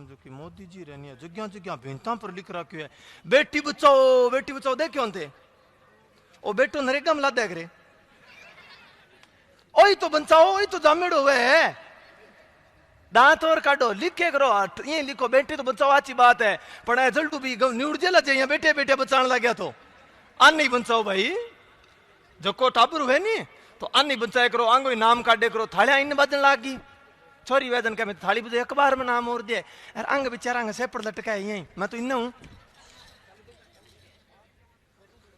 समझो कि मोदी जी रहनी है जगह जगह भिंता पर लिख रखियो है बेटी बचाओ देखियो थे ओ बेटो नरेगा में लादा करे ओही तो बचाओ ओही तो जामेड़ो हुए है दांत और काटो लिखे करो ये लिखो बेटी तो बचाओ अच्छी बात है पर जल्दू भी न्यूड़ जेला चाहिए बेटे बेटे बचाने लग गया तो अन नहीं बचाओ भाई जको टाबर हुए नी तो अन नहीं बचाए करो आंगो ही नाम काटे करो थालियां इन बजन लागी छोरी वेदन का मैं थाली बजे अखबार में नाम और दिया यार अंग बेचारा अंग सेपड़ लटका है यही मैं तो इन हूं